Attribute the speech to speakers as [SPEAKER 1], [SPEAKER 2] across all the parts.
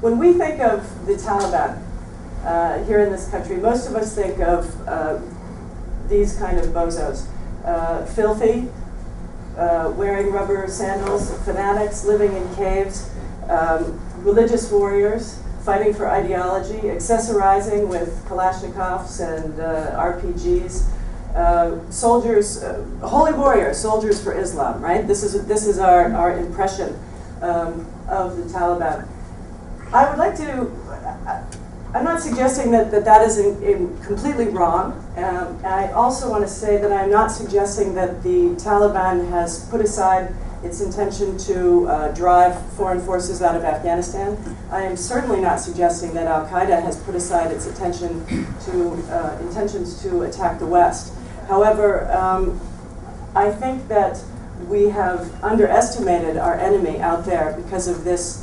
[SPEAKER 1] When we think of the Taliban here in this country, most of us think of these kind of bozos. Filthy, wearing rubber sandals, fanatics living in caves, religious warriors fighting for ideology, accessorizing with Kalashnikovs and RPGs, soldiers, holy warriors, soldiers for Islam, right? This is our impression of the Taliban. I would like to, I'm not suggesting that is completely wrong. And I also want to say that I'm not suggesting that the Taliban has put aside its intention to drive foreign forces out of Afghanistan. I am certainly not suggesting that Al-Qaeda has put aside its intentions to attack the West. However, I think that we have underestimated our enemy out there because of this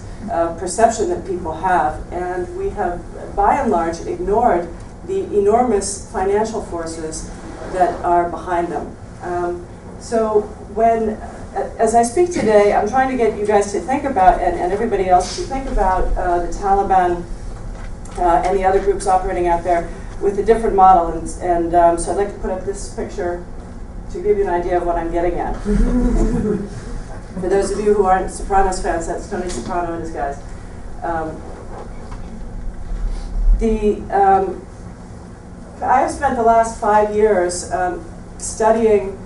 [SPEAKER 1] perception that people have, and we have, by and large, ignored the enormous financial forces that are behind them. So when, as I speak today, I'm trying to get you guys to think about, and everybody else to think about the Taliban and the other groups operating out there with a different model. And so I'd like to put up this picture to give you an idea of what I'm getting at. For those of you who aren't Sopranos fans, that's Tony Soprano and his guys. I have spent the last 5 years studying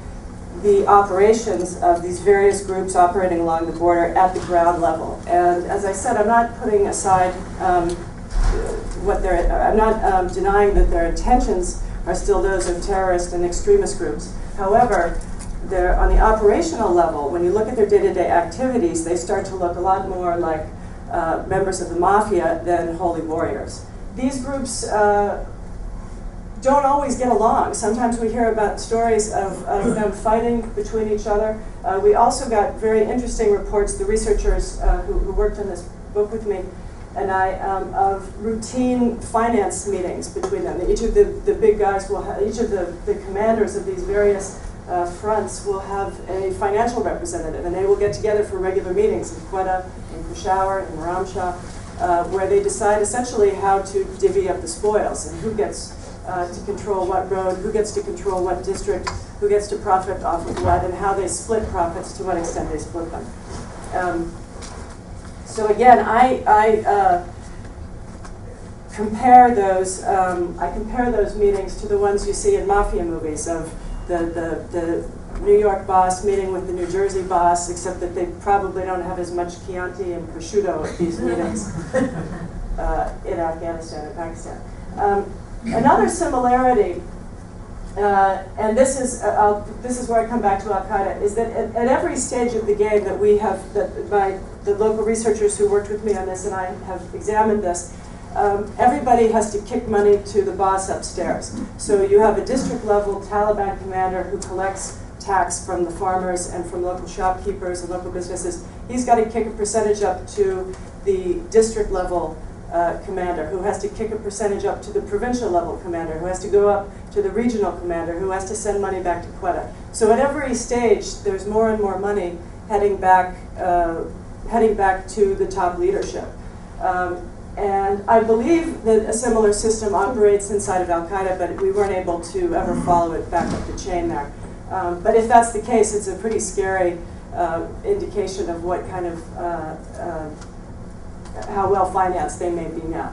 [SPEAKER 1] the operations of these various groups operating along the border at the ground level. And as I said, I'm not putting aside I'm not denying that their intentions are still those of terrorist and extremist groups. However, on the operational level, when you look at their day-to-day activities, they start to look a lot more like members of the mafia than holy warriors. These groups don't always get along. Sometimes we hear about stories of them fighting between each other. We also got very interesting reports, the researchers who worked on this book with me and I, of routine finance meetings between them. Each of the big guys will have, each of the commanders of these various fronts will have a financial representative, and they will get together for regular meetings in Quetta, in Peshawar, in Ramshah, where they decide essentially how to divvy up the spoils and who gets to control what road, who gets to control what district, who gets to profit off of what, and how they split profits, to what extent they split them. So again, I compare those meetings to the ones you see in mafia movies of the New York boss meeting with the New Jersey boss, except that they probably don't have as much Chianti and prosciutto at these meetings in Afghanistan and Pakistan. Another similarity, and this is where I come back to Al-Qaeda, is that at every stage of the game that we have, the local researchers who worked with me on this and I have examined this, everybody has to kick money to the boss upstairs. So you have a district level Taliban commander who collects tax from the farmers and from local shopkeepers and local businesses. He's got to kick a percentage up to the district level commander, who has to kick a percentage up to the provincial level commander, who has to go up to the regional commander, who has to send money back to Quetta. So at every stage, there's more and more money heading back to the top leadership. And I believe that a similar system operates inside of Al-Qaeda, but we weren't able to ever follow it back up the chain there. But if that's the case, it's a pretty scary indication of what kind of how well financed they may be now.